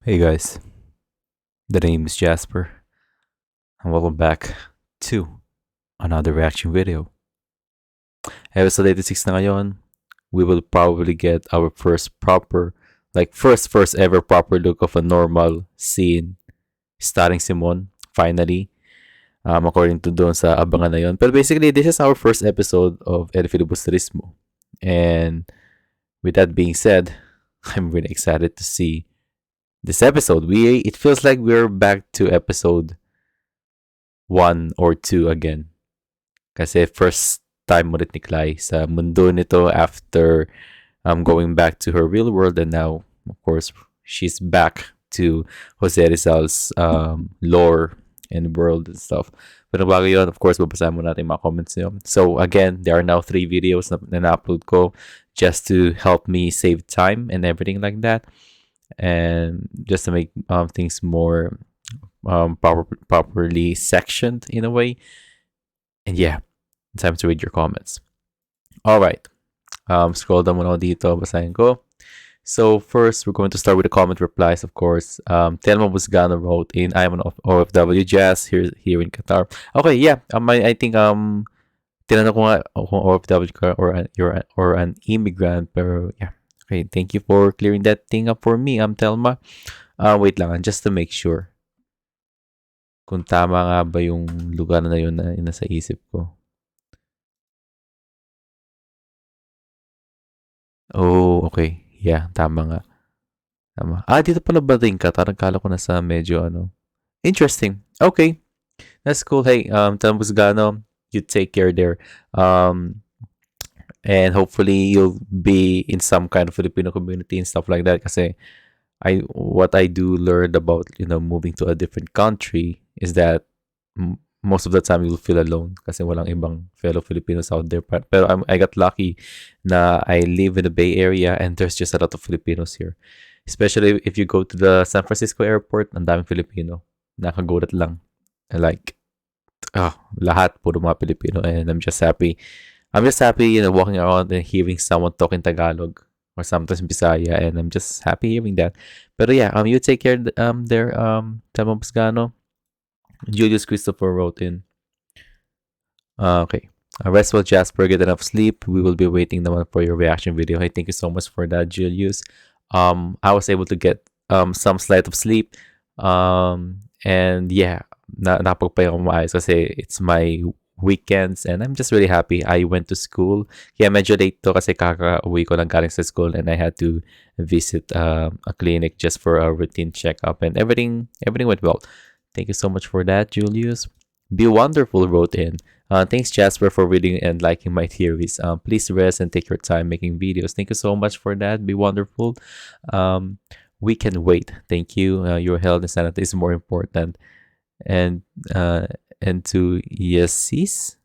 Hey guys, the name is Jasper, and welcome back to another reaction video. Episode 86 na ngayon, we will probably get our first proper, first ever proper look of a normal scene starring Simon, finally, according to doon sa abangan na yun. Pero basically, this is our first episode of El Filibusterismo. And with that being said, I'm really excited to see this episode. It feels like we're back to episode 1 or 2 again. Kasi first time ulit ni Clay sa mundo nito after going back to her real world, and now, of course, she's back to Jose Rizal's lore and world and stuff. Pero bago yun, of course, babasahin mo natin mga comments niyo. So again, there are now 3 videos na na-upload ko just to help me save time and everything like that. And just to make things more properly sectioned in a way. And yeah, time to read your comments. All right. Scroll down muna ako dito. Basahin ko. So first, we're going to start with the comment replies, of course. Telma Busgano wrote in, I am an OFW Jazz here in Qatar. Okay, yeah. I think tinanong ko nga kung OFW ka or an immigrant, pero yeah. Okay, thank you for clearing that thing up for me, Telma. Wait lang, just to make sure. Kung tama nga ba yung lugar na yun na nasa isip ko. Oh, okay. Yeah, tama nga. Tama. Dito pala ba rin ka? Tarang kala ko na sa medyo Interesting. Okay. That's cool. Hey, Tambusgano, you take care there. And hopefully you'll be in some kind of Filipino community and stuff like that. Kasi what I do learned about, moving to a different country is that most of the time you'll feel alone kasi walang ibang fellow Filipinos out there. Pero I got lucky na I live in the Bay Area and there's just a lot of Filipinos here. Especially if you go to the San Francisco airport, ang daming Filipino. Nakagulat lang. Like, lahat puro mga Filipino, and I'm just happy, walking around and hearing someone talking Tagalog or sometimes Bisaya, and I'm just happy hearing that. But yeah, you take care there, Tama Busgano. Julius Christopher wrote in. Okay. Rest well, Jasper. Get enough sleep. We will be waiting naman for your reaction video. Hey, thank you so much for that, Julius. I was able to get some slight of sleep. And yeah, napagpahinga ko maayos kasi it's my weekends and I'm just really happy. I went to school. Yeah, medyo late to kasi kaka-uwi ko lang galing sa school, and I had to visit a clinic just for a routine checkup, and everything went well. Thank you so much for that, Julius. Be Wonderful wrote in. Thanks, Jasper, for reading and liking my theories. Please rest and take your time making videos. Thank you so much for that. Be Wonderful. We can wait. Thank you. Your health and sanity is more important. And to yeses.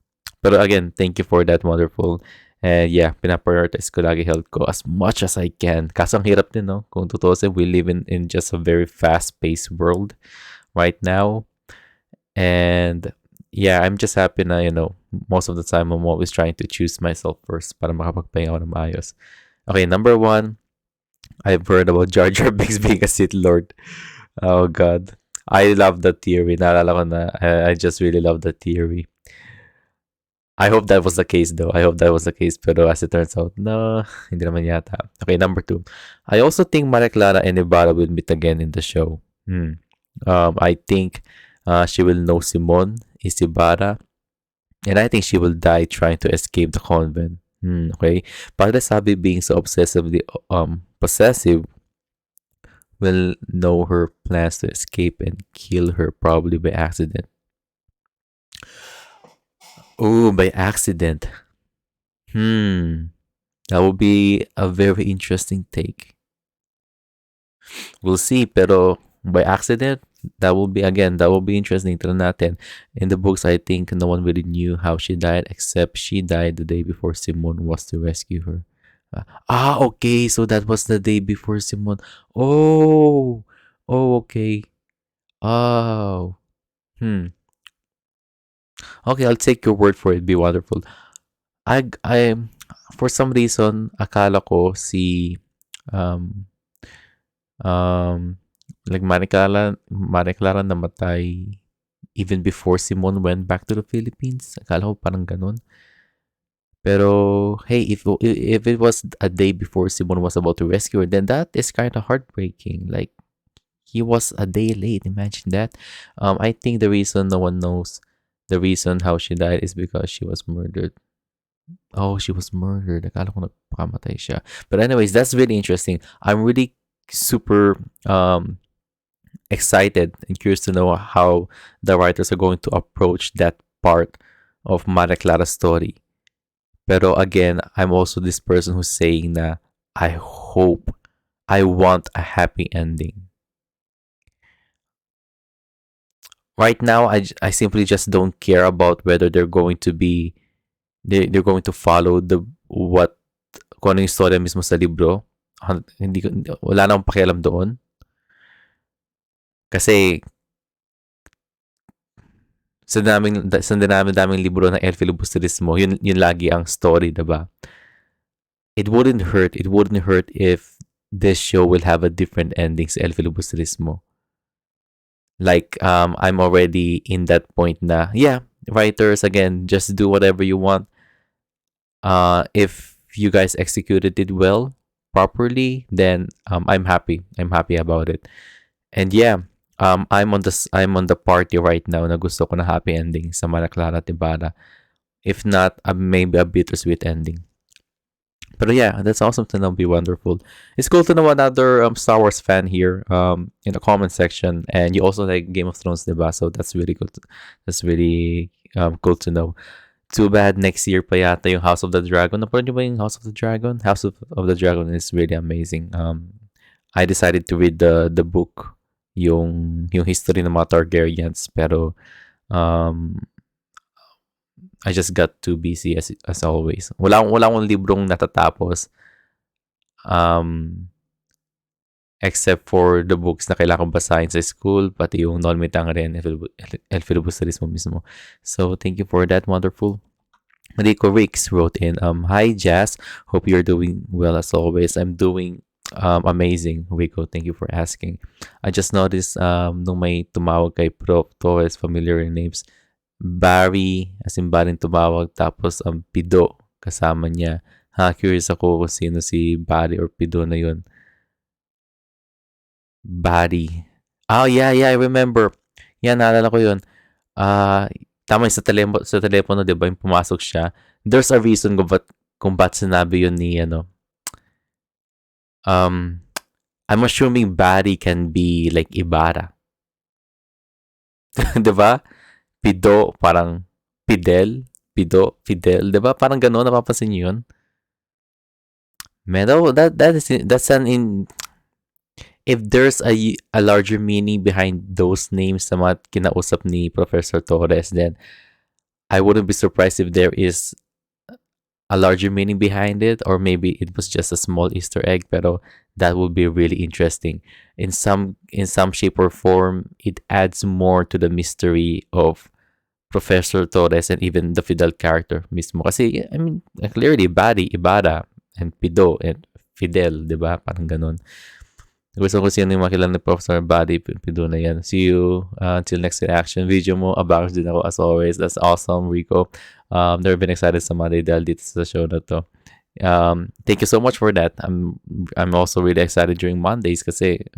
But again, thank you for that, Wonderful. And yeah, pinaprioritize ko lagi health ko as much as I can. Kaso ang hirap din, no? Kung tutusin, we live in just a very fast-paced world right now. And yeah, I'm just happy na, most of the time I'm always trying to choose myself first para makapagpahinga ako ng maayos. Okay, number 1, I've heard about Jar Jar Binks being a Sith Lord. Oh God. I love that theory. Naalala ko na, I just really love that theory. I hope that was the case though. I hope that was the case. Pero as it turns out, no, hindi naman yata. Okay, number 2. I also think Clara and Ibarra will meet again in the show. I think she will know Simon is Ibarra, and I think she will die trying to escape the convent. Okay. Pag sabi being so obsessively possessive will know her plans to escape and kill her probably by accident. Oh, by accident. That will be a very interesting take. We'll see, pero by accident, that will be interesting. Tignan natin. In the books, I think no one really knew how she died except she died the day before Simon was to rescue her. Okay. So that was the day before Simon. Oh, okay. Oh, okay. I'll take your word for it. Be Wonderful. I for some reason akala ko si um Like Marie Clara namatay even before Simon went back to the Philippines. Akala ko parang ganun. Pero hey, if it was a day before Simon was about to rescue her, then that is kind of heartbreaking. Like he was a day late. Imagine that. I think the reason no one knows the reason how she died is because she was murdered. Oh, she was murdered. Akala ko nagpakamatay siya. But anyways, that's really interesting. I'm really super excited and curious to know how the writers are going to approach that part of Maria Clara's story. Pero again, I'm also this person who's saying na I want a happy ending. Right now, I simply just don't care about whether they're going to follow the what kung ano yung storya mismo sa libro. Hindi ko, wala na akong pakialam doon. Kasi daming libro ng El Filibusterismo, yun lagi ang story, diba? It wouldn't hurt if this show will have a different ending sa El Filibusterismo. Like, I'm already in that point na, yeah, writers, again, just do whatever you want. If you guys executed it well, properly, then I'm happy. I'm happy about it. And yeah, I'm on the party right now na gusto ko na happy ending sa Mara Clara at Ibarra. If not, maybe a bittersweet ending. But yeah, that's awesome to know. Be wonderful. It's cool to know another Star Wars fan here in the comment section, and you also like Game of Thrones, diba? So that's really good. That's really cool to know. Too bad next year pa yata yung House of the Dragon. Napanood niyo ba yung House of the Dragon? House of the Dragon is really amazing. I decided to read the book, yung history ng mga Targaryens, pero um, I just got too busy as always. Wala akong librong natatapos um, except for the books na kailangan kong basahin sa school, pati yung Non Mitang rin, El Filibusterismo mismo. So, thank you for that. Wonderful. Rico Ricks wrote in, Hi, Jazz. Hope you're doing well as always. I'm doing amazing, Rico. Thank you for asking. I just noticed nung may tumawag kay Prof. Torres, familiar names, Barry, as in Barry tumawag, tapos Pido, kasama niya. Curious ako kung sino si Barry or Pido na yun. Barry. Oh, yeah, I remember. Yeah, naalala ko yun. Tama yung sa telepono, di ba? Yung pumasok siya. There's a reason kung ba't sinabi yun ni, I'm assuming Barry can be like Ibarra. Di ba? Pido, parang Fidel, di ba? Parang gano'n, napapansin niyo yun? Man, that's an if there's a larger meaning behind those names sa mga kinausap ni Professor Torres, then I wouldn't be surprised if there is a larger meaning behind it, or maybe it was just a small Easter egg, pero that would be really interesting. In some shape or form, it adds more to the mystery of Professor Torres and even the Fidel character mismo. Kasi, I mean, clearly, Barry, Ibarra, and Pido, and Fidel, di ba? Parang ganun. Gusto ko sino yung makilala ni Professor Barry Pido na yan. See you until next reaction video mo. Abang din ako as always. That's awesome, Rico. Never been excited sa Monday dahil dito sa show na to. Thank you so much for that. I'm also really excited during Mondays kasi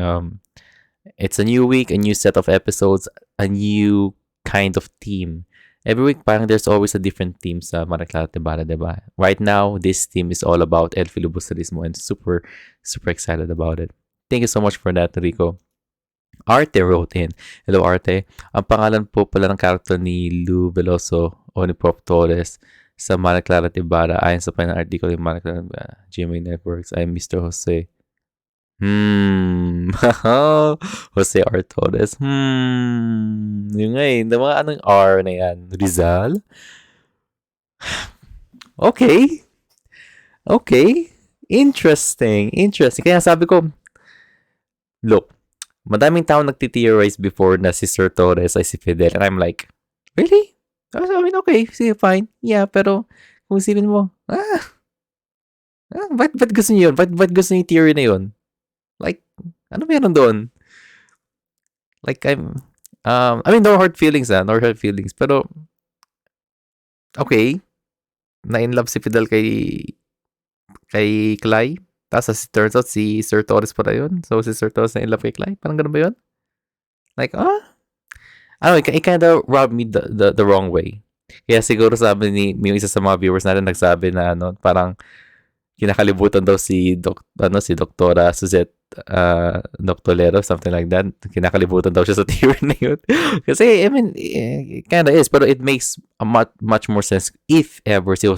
it's a new week, a new set of episodes, a new kind of theme. Every week, parang there's always a different theme sa Maraclara Tibara, diba? Right now, this theme is all about El Filibusterismo and super, super excited about it. Thank you so much for that, Rico. Arte wrote in. Hello, Arte. Ang pangalan po pala ng character ni Lou Veloso o ni Prof. Torres sa Maraclara Tibara ayon sa panang article ng Maraclara GMA Networks ay Mr. Jose. Jose R. Torres. Yung nga eh. Mga anong R na yan? Rizal? Okay. Interesting. Kaya sabi ko, look, madaming tao nagti-theorize before na si Sir Torres ay si Fidel. And I'm like, really? I mean, okay, sige, fine. Yeah, pero kung isipin mo, ba't gusto niyo yun? Ba't gusto niyo yung theory na yun? Like, ano meron doon? Like I mean, no hard feelings no hard feelings. Pero, okay, na in love si Fidel kay Clay. Tapos as it turns out, si Sir Torres pala yun. So, si Sir Torres na in love kay Clay. Parang ganun ba yun? Like, I don't know, it kind of rubbed me the wrong way. Kaya siguro sabi ni yung isa sa mga viewers natin nagsabi na parang kinakalibutan daw si Doktora Suzette Doctolero, something like that. Kinakalibutan daw siya sa theory na yun. Kasi, I mean, kind of is, pero it makes a much more sense if ever si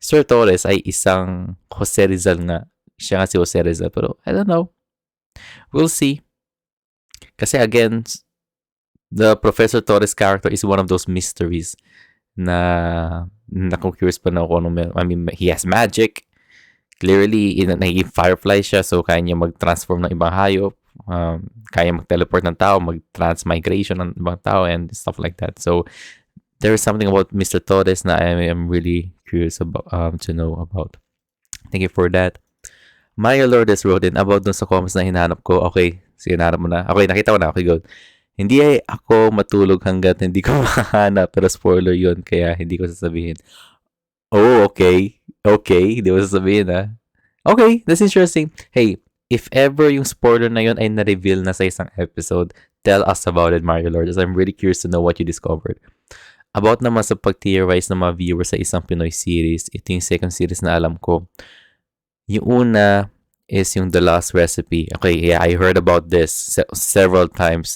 Sir Torres ay isang Jose Rizal nga. Siya nga si Jose Rizal. Pero, I don't know. We'll see. Kasi again, the Professor Torres character is one of those mysteries na naku-curious pa na ako I mean, he has magic. Clearly, naging firefly siya, so kaya niya mag-transform ng ibang hayop. Kaya mag-teleport ng tao, mag-transmigration ng ibang tao, and stuff like that. So, there is something about Mr. Torres na I am really curious about to know about. Thank you for that. Mario Lourdes wrote in about dun sa comments na hinahanap ko. Okay, sige, hinahanap mo na. Okay, nakita ko na. Okay, good. Hindi ay ako matulog hanggat hindi ko mahanap, pero spoiler yun, kaya hindi ko sasabihin. Oh, okay. Okay, hindi ko sasabihin Okay, that's interesting. Hey, if ever yung spoiler na yun ay na-reveal na sa isang episode, tell us about it, Mario Lourdes. I'm really curious to know what you discovered. About naman sa pag-theorize ng mga viewers sa isang Pinoy series, ito yung second series na alam ko. Yung una is yung The Lost Recipe. Okay, yeah, I heard about this several times.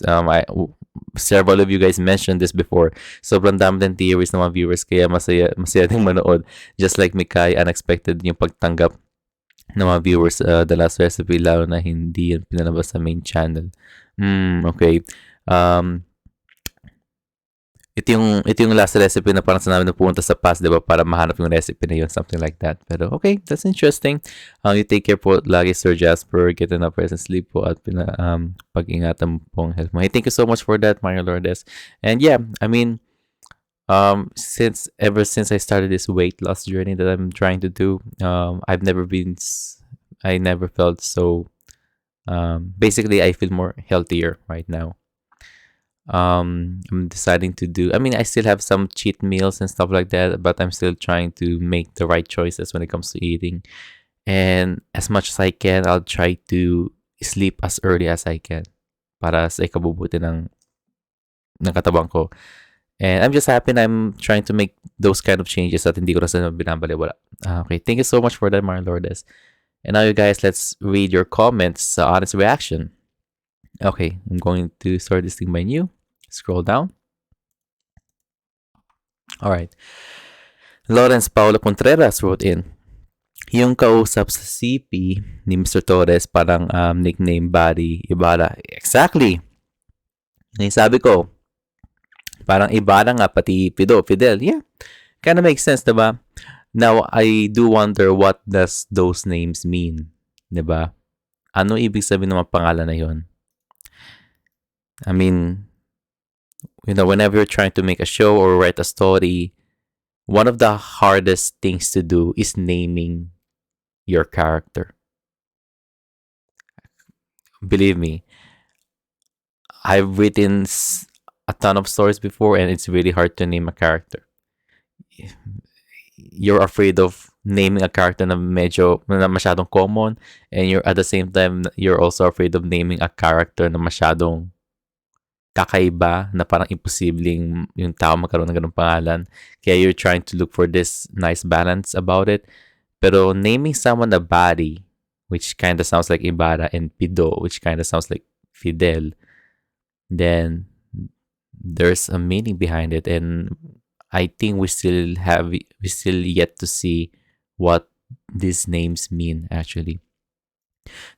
Several of you guys mentioned this before. Sobrang dami din theories ng mga viewers kaya masaya din manood. Just like Mikay, unexpected yung pagtanggap ng mga viewers The Last Recipe, lalo na hindi yan pinalabas sa main channel. Okay. Ito yung last recipe na parang sanabi na pumunta sa past, di ba? Para mahanap yung recipe na yun, something like that. Pero okay, that's interesting. You take care po lagi, Sir Jasper. Get enough rest and sleep po at pag-ingatan po ang health mo. Hey, thank you so much for that, Mario Lourdes. And yeah, I mean, ever since I started this weight loss journey that I'm trying to do, I never felt so, basically, I feel more healthier right now. I'm deciding to do, I mean, I still have some cheat meals and stuff like that, but I'm still trying to make the right choices when it comes to eating. And as much as I can, I'll try to sleep as early as I can para sa ikabubuti ng katabang ko. And I'm just happy I'm trying to make those kind of changes at hindi ko na sa binabaliwala. Okay, thank you so much for that, Marlon Lourdes. And now, you guys, let's read your comments, honest reaction. Okay, I'm going to start this thing by new. Scroll down. All right. Lawrence Paulo Contreras wrote in, yung kausap sa CP ni Mr. Torres parang nickname buddy Ibarra. Exactly. Yung sabi ko, parang Ibarra nga pati Fidel. Yeah, kind of makes sense, diba? Now, I do wonder what does those names mean, diba? Ano ibig sabihin ng mga pangalan na yon? I mean, whenever you're trying to make a show or write a story, one of the hardest things to do is naming your character. Believe me, I've written a ton of stories before and it's really hard to name a character. You're afraid of naming a character na masyadong common, and you're at the same time you're also afraid of naming a character na masyadong kakaiba, na parang imposibleng yung tao magkaroon ng ganung pangalan. Kaya you're trying to look for this nice balance about it. Pero naming someone a body, which kind of sounds like Ibarra, and Pido, which kind of sounds like Fidel, then there's a meaning behind it, and I think we still yet to see what these names mean actually.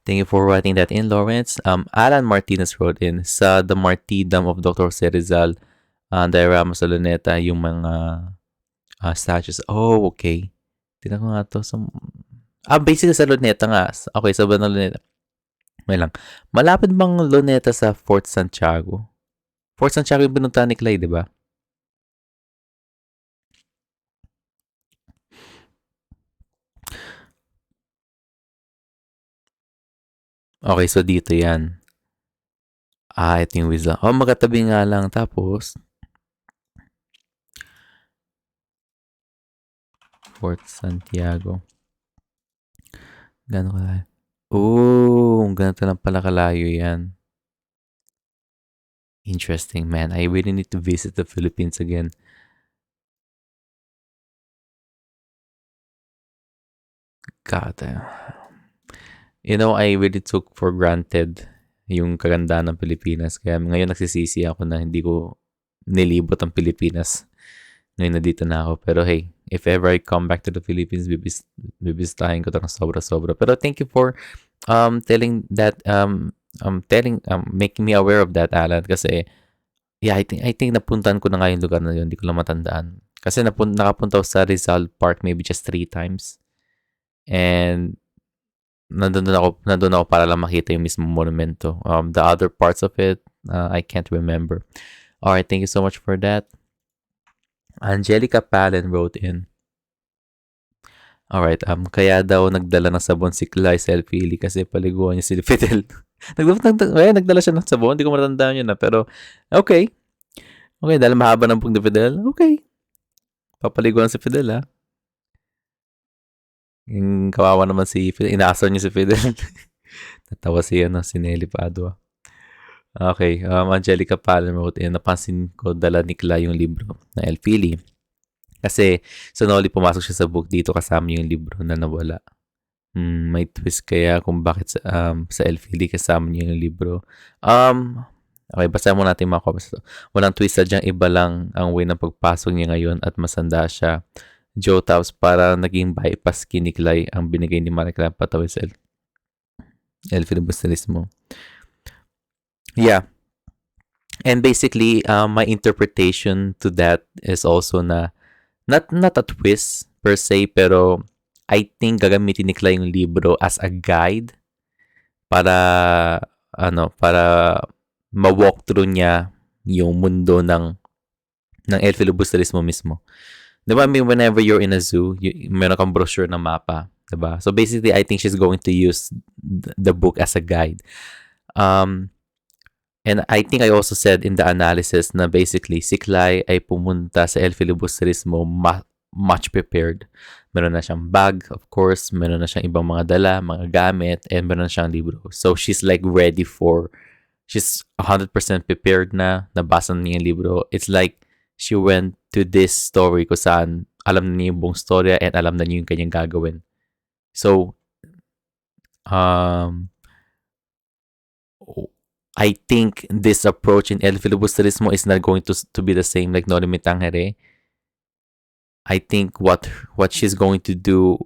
Thank you for writing that in, Lawrence. Alan Martinez wrote in, sa The Martyrdom of Dr. Serizal, diorama sa Luneta, yung mga statues. Oh, okay. Tignan ko nga to. Basically sa Luneta nga. Okay, sa Banang Luneta. May lang. Malapit bang Luneta sa Fort Santiago? Fort Santiago yung pinuntahan ni Clay, di ba? Okay, so dito yan. Ito yung Wisdom. Oh, magkatabi nga lang. Tapos, Fort Santiago. Gano'n kalayo? Ganito lang pala kalayo yan. Interesting, man. I really need to visit the Philippines again. God, I really took for granted yung kagandahan ng Pilipinas. Kaya ngayon nagsisisi ako na hindi ko nilibot ang Pilipinas. Ngayon na dito na ako. Pero hey, if ever I come back to the Philippines, bibisitahin ko ito ng sobra-sobra. Pero thank you for telling that, making me aware of that, Alan. Kasi, yeah, I think napuntahan ko na nga yung lugar na yun. Hindi ko lang matandaan. Kasi nakapunta ako sa Rizal Park maybe just 3 times. And nandun ako para lang makita yung mismo monumento. The other parts of it, I can't remember. Alright, thank you so much for that. Angelica Palin wrote in. Alright, kaya daw nagdala ng sabon si Clay Selfie kasi paliguan niya si Fidel. Nagdala siya ng sabon, hindi ko matandaan yun na, pero okay. Okay, dahil mahaba ng pug ni Fidel, okay. Papaliguan si Fidel, ha. Yung kawawa naman si Fidel, inaasar niya si Fidel. Natawa si Nelly Padua. Okay, Angelica Palin wrote in, napansin ko dala ni Clay yung libro na El Fili. Kasi sunoli pumasok siya sa book dito kasama yung libro na nawala. May twist kaya kung bakit sa Elfili kasama niya yung libro. Okay, basahin mo natin mga comments. Walang twist, sadyang iba lang ang way ng pagpasok niya ngayon at masanda siya. Joe Taps para naging bypass kiniklay ang binigay ni Marikla patawid sa Elfili Busterismo. Yeah. And basically, my interpretation to that is also na not a twist per se, pero I think gagamitin ni Clay yung libro as a guide para ma-walk through niya yung mundo ng El Filibusterismo mismo. Diba, I mean, whenever you're in a zoo, meron kang brochure na mapa. Diba? So basically, I think she's going to use the book as a guide. And I think I also said in the analysis na basically si Clay ay pumunta sa El Filibusterismo much prepared. Meron na siyang bag, of course. Meron na siyang ibang mga dala, mga gamit, and meron na siyang libro. So she's like ready she's 100% prepared na. Nabasa na niya yung libro. It's like she went to this story kung saan alam na niya yung buong storya and alam na niya yung kanyang gagawin. So, I think this approach in El Filibusterismo is not going to be the same like Nori Mitangere. I think what she's going to do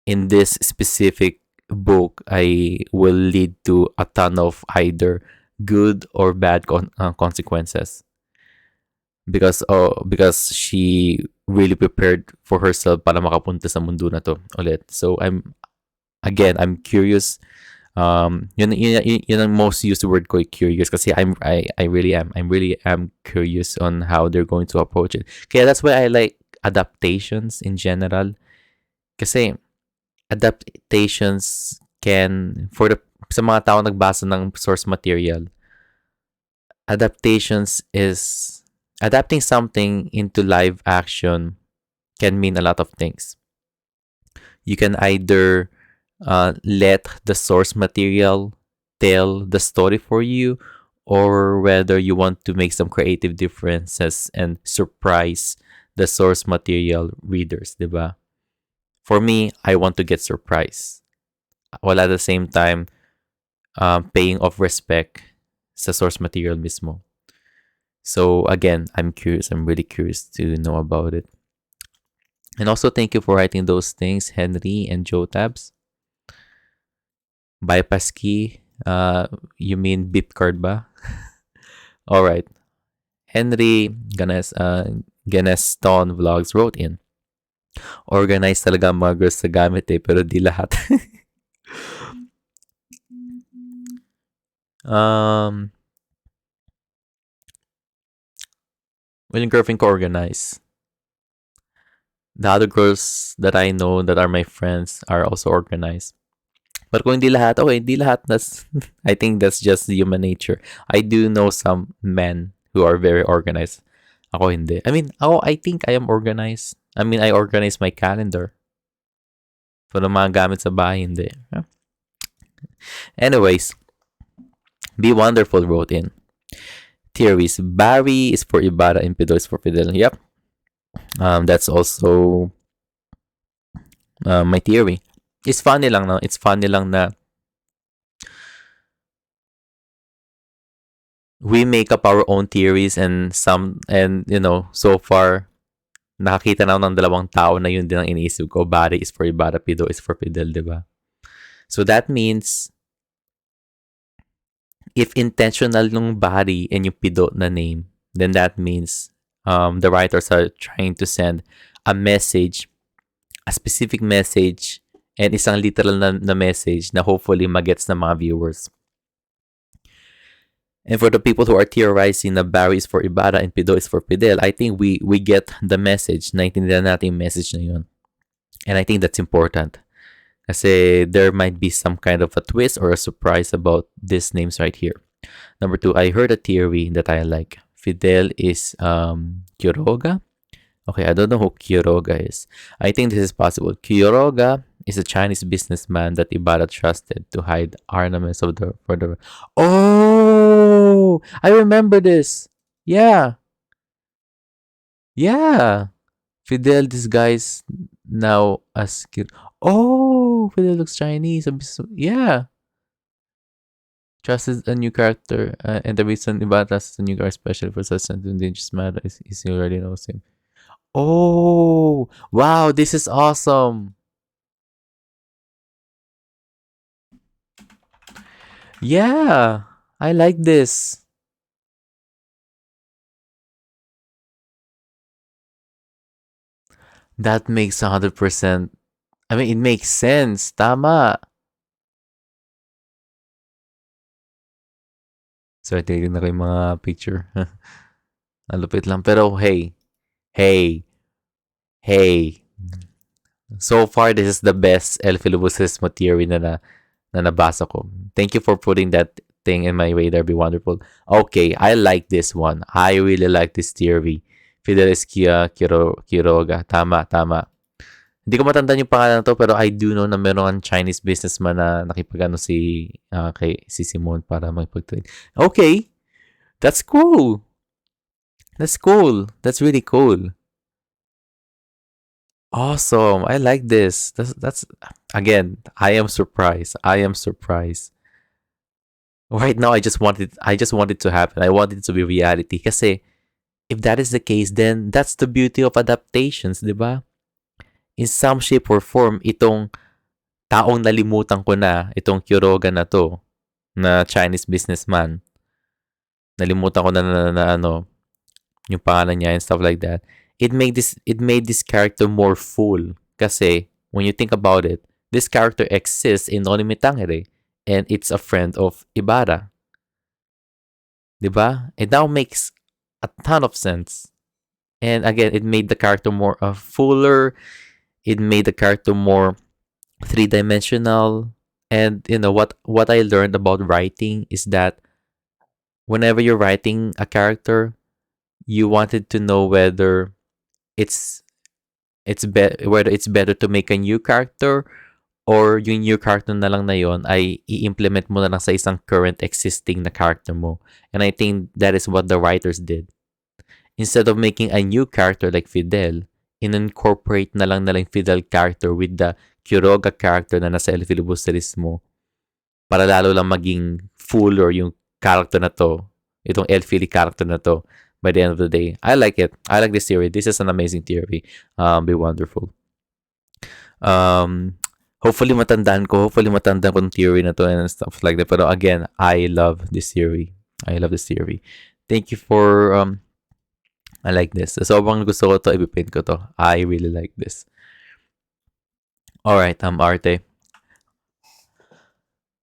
in this specific book will lead to a ton of either good or bad consequences. Because she really prepared for herself para makapunta sa mundo na to ulit. So I'm curious. Yun ang most used word ko, curious, kasi I really am curious on how they're going to approach it. Kaya that's why I like adaptations in general. Kasi adaptations can, sa mga tao nagbasa ng source material, adaptations is adapting something into live action can mean a lot of things. You can either let the source material tell the story for you, or whether you want to make some creative differences and surprise the source material readers, diba? For me, I want to get surprised, while at the same time paying off respect sa source material mismo. So again, I'm curious. I'm really curious to know about it. And also, thank you for writing those things, Henry and Joe Tabs. Bypass key, you mean beep card ba? Alright. Henry Ganeston Vlogs wrote in, organized talaga ang mga girls sa gamit pero di lahat. Well, yung girlfriend ko organized. The other girls that I know that are my friends are also organized. But kung hindi lahat, okay, hindi lahat. That's, I think that's just human nature. I do know some men who are very organized. Ako hindi. I mean, I think I am organized. I mean, I organize my calendar. Pero mga gamit sa bahay, hindi. Anyways, Be Wonderful wrote in. Theories. Barry is for Ibarra and Pido is for Fidel. Yep. That's also my theory. It's funny lang, no? It's funny lang na we make up our own theories and so far nakakita na ako ng dalawang tao na yun din ang iniisip ko. Barry is for Ibarra, Pido is for Fidel, di ba? So that means if intentional nung Barry and yung Pido na name, then that means the writers are trying to send a message, a specific message, and isang literal na message na hopefully magets ng mga viewers. And for the people who are theorizing na Barry is for Ibarra and Pido is for Fidel, I think we get the message, naintindihan natin yung message na yun. And I think that's important. Kasi there might be some kind of a twist or a surprise about these names right here. Number 2, I heard a theory that I like. Fidel is Quiroga. Okay, I don't know who Quiroga is. I think this is possible. Quiroga is a Chinese businessman that Ibarra trusted to hide ornaments for the. Oh, I remember this. Yeah, yeah. Fidel disguised now as Oh, Fidel looks Chinese. Yeah. Trusted a new character, and the reason Ibarra trusted a new character, especially for such an dangerous matter, is he already knows him. Oh, wow, this is awesome. Yeah, I like this. That makes 100%. I mean, it makes sense. Tama. So, tignan ko yung mga picture. Nalupit lang. Pero, hey, hey, hey. So far, this is the best El Filibustrismo theory na nabasa ko. Thank you for putting that thing in my radar. Be wonderful. Okay, I like this one. I really like this theory. Fidelis Quiroga. Tama, tama. Hindi ko matandaan yung pangalan na to, pero I do know na meron ang Chinese businessman na nakipagano si Simon para magpag-trade. Okay, that's cool. That's cool. That's really cool. Awesome. I like this. That's again, I am surprised. I am surprised. Right now I just want it to happen. I want it to be reality kasi if that is the case, then that's the beauty of adaptations, 'di ba? In some shape or form, itong taong nalimutan ko na, itong Quiroga na to, na Chinese businessman. Nalimutan ko na ano, yung pangalan niya and stuff like that. It made this character more full kasi when you think about it, this character exists in Nonimi Tangere and it's a friend of Ibarra. 'Di ba? It now makes a ton of sense. And again, it made the character more fuller. It made the character more three-dimensional. And what I learned about writing is that whenever you're writing a character, you wanted to know whether it's whether it's better to make a new character or yung new character na lang na yon ay i-implement mo na lang sa isang current existing na character mo. And I think that is what the writers did. Instead of making a new character like Fidel, in-incorporate na lang yung Fidel character with the Quiroga character na nasa El Filibusteris mo para lalo lang maging fuller yung character na to, itong El Fili character na to by the end of the day. I like it. I like this theory. This is an amazing theory. Be wonderful. Hopefully matandaan ko yung theory na to and stuff like that. Pero again, I love this theory. Thank you for I like this. Sobrang gusto ko to, ipipin ko to. I really like this. Alright, Arte.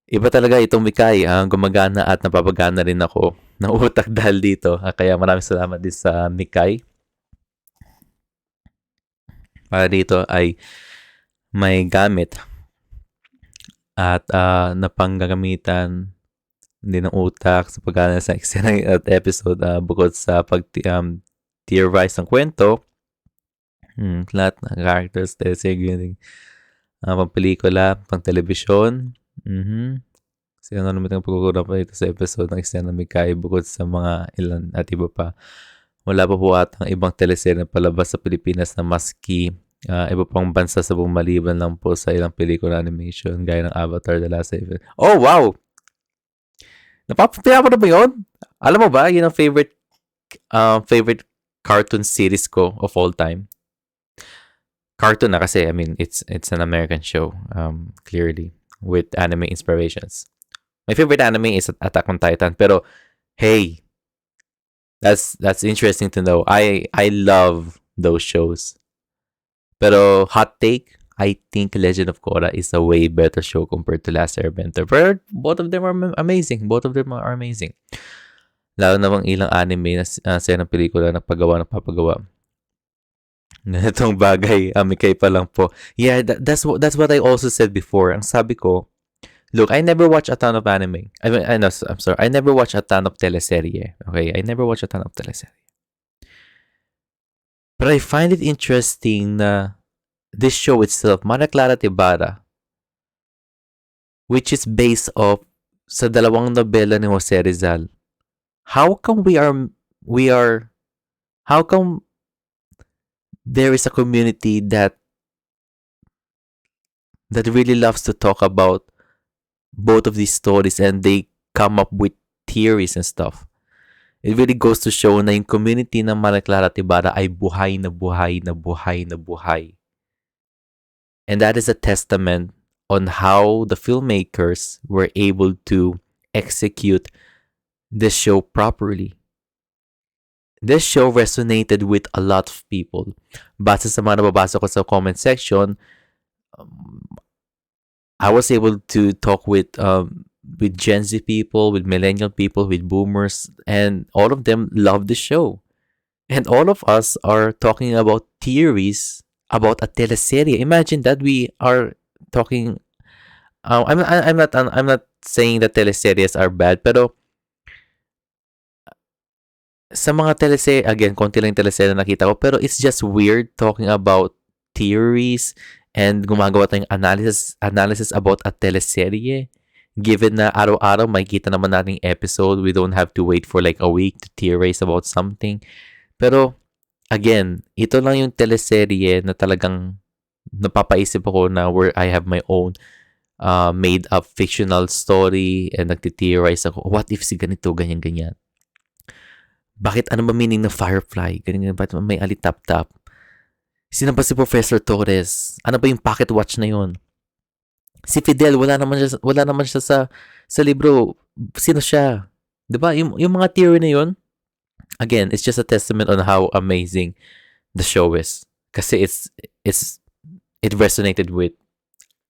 Iba talaga itong Mikay. Gumagana at napapagana rin ako ng utak dahil dito. Kaya maraming salamat din sa Mikay. Para dito ay may gamit at napanggagamitan din ng utak sa pag sa eksena at episode bukod sa theorize ng kwento, lahat ng characters, teleserye, pang pelikula, pang telebisyon. Kasi ano naman ang pagkukulang pa ito sa episode ng eksena ng Mikay bukod sa mga ilan at iba pa. Wala pa po atang ibang teleserye na palabas sa Pilipinas na maski iba pang bansa sa buong maliban lang po sa ilang pelikula animation gaya ng Avatar The Last Airbender. Oh, wow! Pinapanood ba yun? Alam mo ba, yun ang favorite cartoon series ko of all time. Cartoon na kasi, I mean, it's an American show, clearly, with anime inspirations. My favorite anime is Attack on Titan, pero hey, that's interesting to know. I love those shows. Pero hot take, I think Legend of Korra is a way better show compared to Last Airbender. But both of them are amazing. Both of them are amazing. Lalo namang ilang anime na ng pelikula na nagpapagawa. Itong bagay, amikay pa lang po. Yeah, that's what I also said before. Ang sabi ko, look, I never watch a ton of anime. I'm sorry. I never watch a ton of teleserye. Okay? I never watch a ton of teleserye. But I find it interesting na this show itself, Clara Ibarra, which is based off sa dalawang nobela ni Jose Rizal. How come how come there is a community that really loves to talk about both of these stories and they come up with theories and stuff? It really goes to show na yung community ng Clara Ibarra ay buhay na buhay na buhay na buhay. And that is a testament on how the filmmakers were able to execute this show properly. This show resonated with a lot of people. Base sa mga nababasa ko sa comment section, I was able to talk with Gen Z people, with millennial people, with boomers, and all of them love the show. And all of us are talking about theories about a teleserye. Imagine that we are talking. I'm not saying that teleseries are bad, pero sa mga teleserye, again, konti lang teleserye na nakita ko, pero it's just weird talking about theories and gumagawa tayong analysis about a teleserye. Given na araw-araw makikita naman nating episode, we don't have to wait for like a week to theorize about something. Pero, again, ito lang yung teleserye na talagang napapaisip ako na where I have my own made-up fictional story and nagti-theorize ako, what if si ganito, ganyan-ganyan? Bakit, ano ba meaning ng Firefly? Ganyan, bakit may alitap-tap? Sino ba si Professor Torres? Ano ba yung pocket watch na yun? Si Fidel, wala naman siya sa libro. Sino siya? 'Di ba? Yung mga theory na yun, again, it's just a testament on how amazing the show is. Kasi it resonated with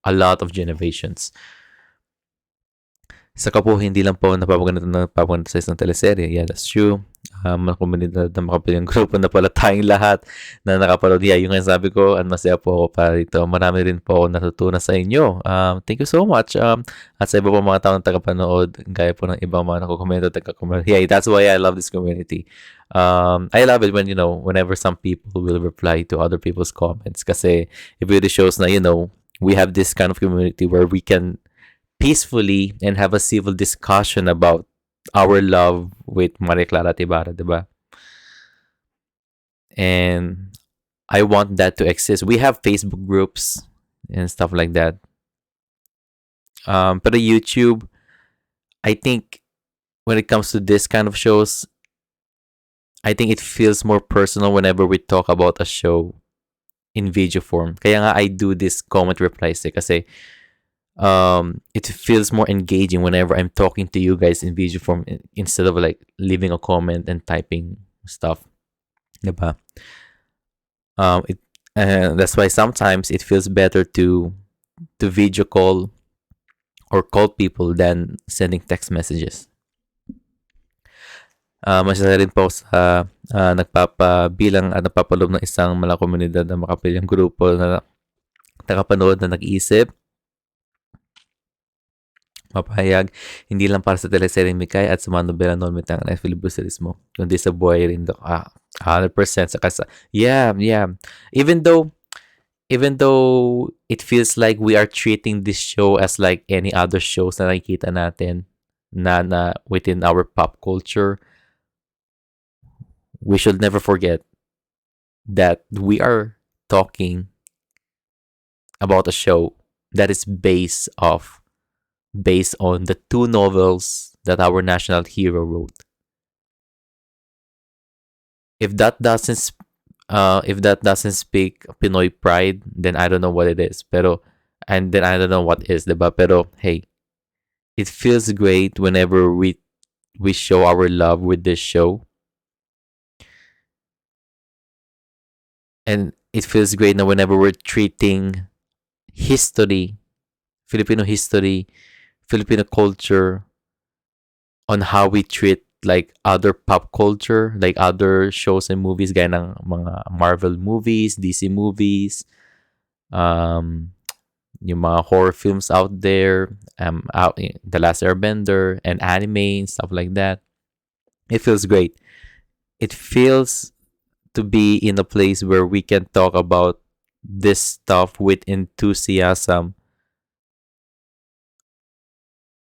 a lot of generations. Saka po, hindi lang po napapaganda sa isang teleserye. Yeah, that's true. Mga komunidad na makapilang grupo na pala tayong lahat na nakapanood. Yeah, yung sabi ko, masaya po ako para dito. Marami rin po ako natutunan sa inyo. Thank you so much. At sa iba po mga tao na tagapanood, gaya po ng ibang mga nakukomento, tagakomment. Yeah, that's why I love this community. I love it when, whenever some people will reply to other people's comments. Kasi it really shows na, we have this kind of community where we can peacefully and have a civil discussion about our love with Clara Ibarra, diba? And I want that to exist. We have Facebook groups and stuff like that. Pero YouTube, I think when it comes to this kind of shows, I think it feels more personal whenever we talk about a show in video form. Kaya nga I do this comment replies kasi it feels more engaging whenever I'm talking to you guys in video form instead of like leaving a comment and typing stuff. Diba? That's why sometimes it feels better to video call or call people than sending text messages. Masaya rin po sa nagpapabilang at nagpapaloob ng isang malaking komunidad na makapilang grupo na nakapanood na nag-iisip Mapahayag, hindi lang para sa teleseryeng Mikay at sa mga nobela noon mitang na filibusterismo mo, kundi sa buhay rin do. 100% yeah, yeah. Even though even though it feels like we are treating this show as like any other shows na nakikita natin na within our pop culture, we should never forget that we are talking about a show that is based on the two novels that our national hero wrote. If that doesn't if that doesn't speak Pinoy pride, then I don't know what it is. Pero and then I don't know what is, diba? Pero hey, it feels great whenever we show our love with this show, and it feels great now whenever we're treating history, Filipino history, Filipino culture on how we treat like other pop culture, like other shows and movies gaya ng mga Marvel movies, DC movies, um, yung mga horror films out there, The Last Airbender, and anime and stuff like that. It feels great. It feels to be in a place where we can talk about this stuff with enthusiasm,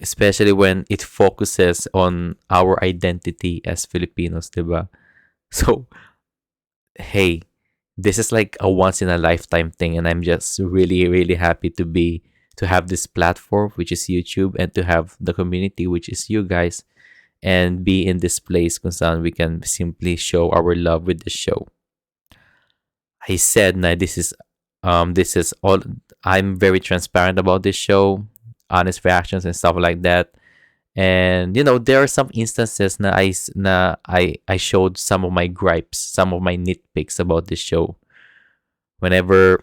especially when it focuses on our identity as Filipinos, diba? So, hey, this is like a once in a lifetime thing, and I'm just really, really happy to have this platform, which is YouTube, and to have the community, which is you guys, and be in this place kung saan we can simply show our love with the show. I said na this is all. I'm very transparent about this show, honest reactions and stuff like that. And there are some instances I showed some of my gripes, some of my nitpicks about this show. Whenever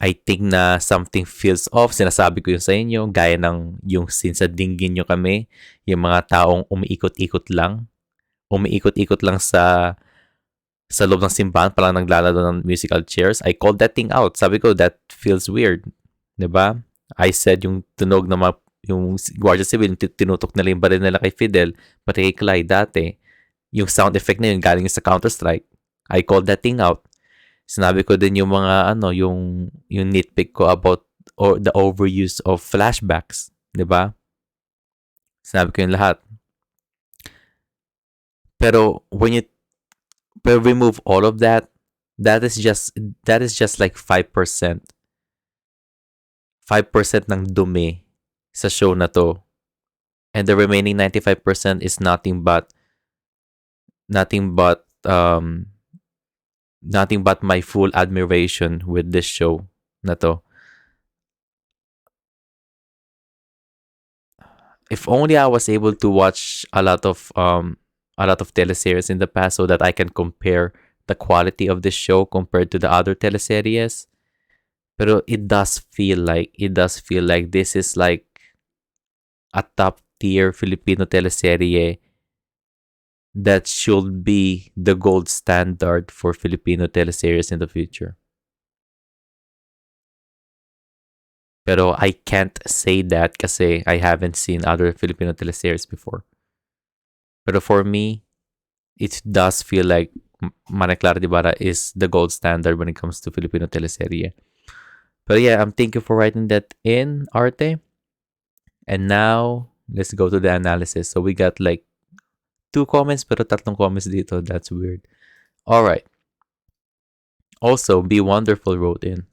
I think na something feels off, sinasabi ko yun sa inyo, gaya ng yung scene sa dinggin nyo kami, yung mga taong umiikot-ikot lang sa loob ng simbahan, parang naglalaro ng musical chairs. I called that thing out. Sabi ko, that feels weird. 'Di ba? I said yung tunog na yung Guardia Civil, tinutok nila yung baril nila kay Fidel, pati kay Clyde dati. Yung sound effect na yun, galing sa Counter-Strike. I called that thing out. Sinabi ko din yung mga, yung nitpick ko about the overuse of flashbacks. 'Di ba? Sinabi ko yung lahat. Pero remove all of that, that is just like 5%. 5% ng dumi sa show na to. And the remaining 95% is nothing but my full admiration with this show na to. If only I was able to watch a lot of teleseries in the past so that I can compare the quality of this show compared to the other teleseries. Pero it does feel like this is like a top tier Filipino teleserye that should be the gold standard for Filipino teleseries in the future. Pero I can't say that kasi I haven't seen other Filipino teleseries before. Pero for me, it does feel like Clara Ibarra is the gold standard when it comes to Filipino teleserye. But yeah, thank you for writing that in, Arte. And now, let's go to the analysis. So we got like 2 comments pero 3 comments dito. That's weird. All right. Also, Be Wonderful wrote in.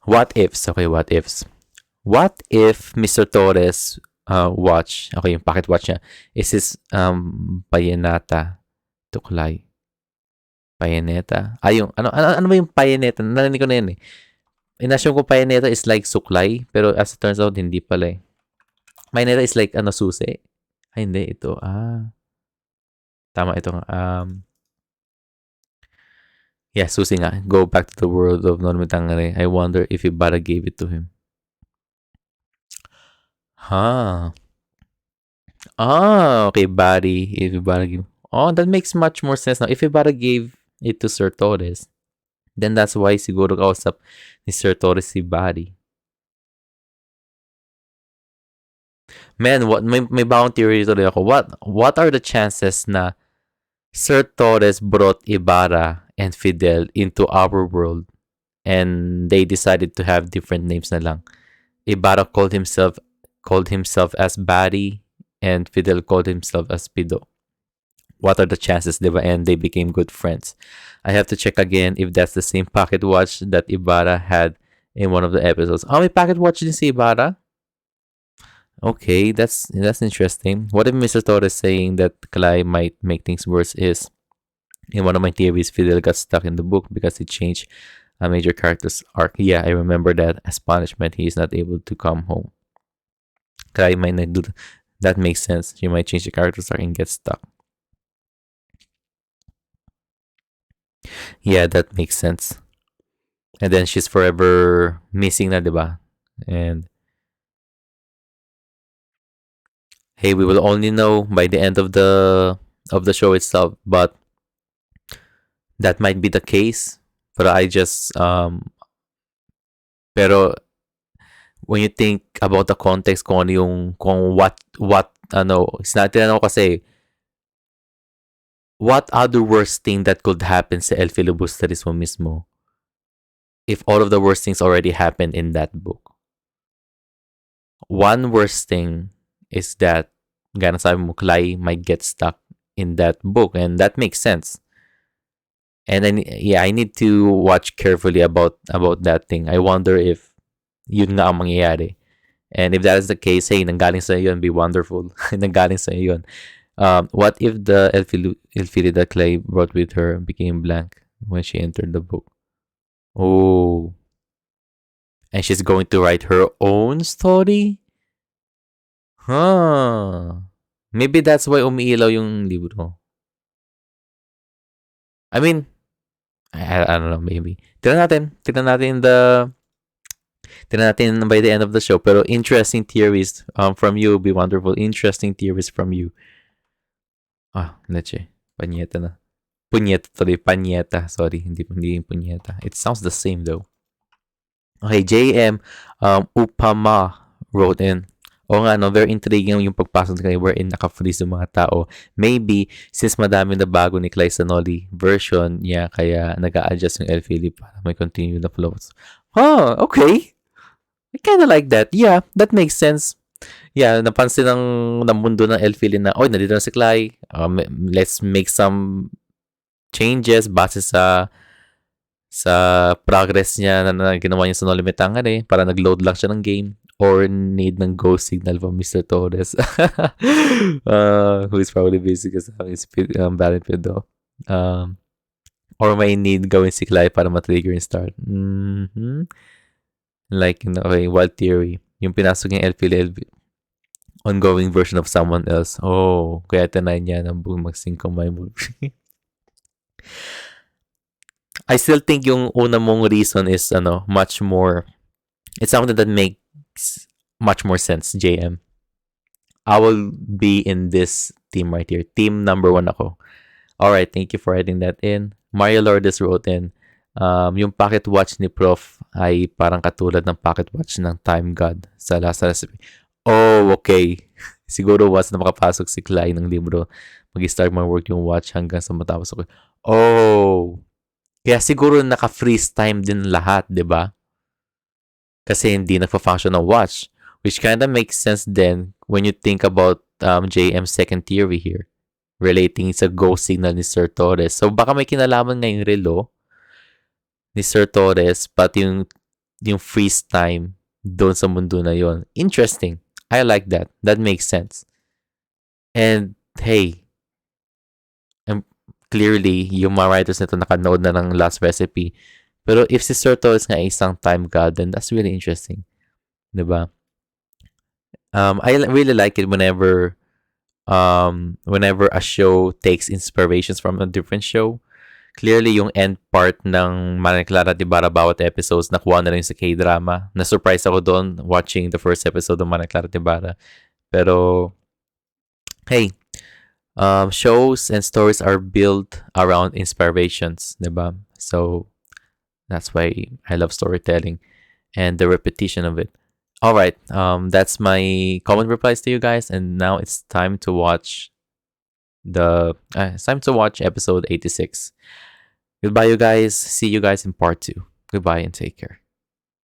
What ifs? Okay, what ifs. What if Mr. Torres watch, okay, yung packet watch niya, is his Payenata Tuklay. Payeneta? Yung, ano ba yung Payeneta? Narinig ko na yun eh. Inasyon ko Payeneta is like suklay, pero as it turns out, hindi pala eh. Payeneta is like, susi. Ay, hindi. Ito, tama ito nga. Yeah, susi nga. Go back to the world of Normitangare. I wonder if Ibarra gave it to him. Okay, Barry. If Ibarra gave... Oh, that makes much more sense now. If Ibarra gave it to Sir Torres, Then that's why siguro kausap ni Sir Torres si Barry. Man, may bagong theory tuloy ako. What are the chances na Sir Torres brought Ibarra and Fidel into our world and they decided to have different names na lang? Ibarra called himself as Barry and Fidel called himself as Pido. What are the chances, diba? And they became good friends. I have to check again if that's the same pocket watch that Ibarra had in one of the episodes. Oh, may pocket watch din si Ibarra? Okay, that's interesting. What if Mr. Torres saying that Kalai might make things worse is in one of my theories, Fidel got stuck in the book because he changed a major character's arc. Yeah, I remember that as punishment, he is not able to come home. Kalai might not do that. Makes sense. She might change the character's arc and get stuck. Yeah, that makes sense. And then she's forever missing na, diba? And hey, we will only know by the end of the show itself, but that might be the case. But I just pero when you think about the context kung ano yung kung what ano, tinatanong ko kasi what other worst thing that could happen sa El Filibusterismo mismo if all of the worst things already happened in that book. One worst thing is that gana sabi mo, Clay might get stuck in that book and that makes sense. And then yeah, I need to watch carefully about that thing. I wonder if yun nga ang mangyayari. And if that is the case, hey, nanggaling sa yun, be wonderful. Nanggaling sa yun. What if the Elfili that Clay brought with her became blank when she entered the book? Oh. And she's going to write her own story? Huh. Maybe that's why umiilaw yung libro. I mean, I don't know, maybe. Tignan natin by the end of the show. Pero interesting theories from you be wonderful. Interesting theories from you. Leche. Panyeta na. Punyeta tuloy. Panyeta. Sorry, hindi punyeta. It sounds the same though. Okay, JM Upama wrote in. O nga, no, very intriguing yung pagpasok kay wherein naka-freeze yung mga tao. Maybe, since madami na bago ni Clay Sanoli version niya, kaya nag-a-adjust yung El Philip para may continue the flows. Okay. I kinda like that. Yeah, that makes sense. Yeah, napansin ng mundo ng El Philip na, nandito na si Clay. Let's make some changes base sa progress niya na ginawa niya sa No Limit Tangan para nag-load lang siya ng game or need ng go signal from Mr. Torres who is probably busy kasi Valid Pedo or may need gawin si Clay para ma-trigger yung start. Like, okay, Wild Theory yung pinasok yung LP ongoing version of someone else. Kaya tinay niya ng mag-sync my movie. I still think yung una mong reason is much more, it's something that makes much more sense, JM. I will be in this team right here. Team number 1 ako. Alright, thank you for adding that in. Mario Lourdes wrote in, yung pocket watch ni Prof ay parang katulad ng pocket watch ng Time God sa last recipe. Okay. Siguro once na makapasok si Clay ng libro, mag-start mag-work yung watch hanggang sa matapos ako. Kaya siguro naka-freeze time din lahat, di ba? Kasi hindi nagpa-function ng watch. Which kind of makes sense then when you think about JM's second theory here relating sa go signal ni Sir Torres. So baka may kinalaman nga yung relo ni Sir Torres pati yung freeze time doon sa mundo na yon. Interesting. I like that. That makes sense. And hey, clearly, yung mga writers nito nakanood na ng last recipe. Pero if si Sir Torres nga isang time god, then that's really interesting. Diba? I really like it whenever a show takes inspirations from a different show. Clearly, yung end part ng Clara at Ibarra bawat episodes nakuha na rin sa K-drama. Na-surprise ako doon watching the first episode ng Clara at Ibarra. Pero, hey, shows and stories are built around inspirations, diba? So, That's why I love storytelling and the repetition of it. All right, that's my comment replies to you guys, and now it's time to watch episode 86. Goodbye, you guys. See you guys in part 2. Goodbye and take care.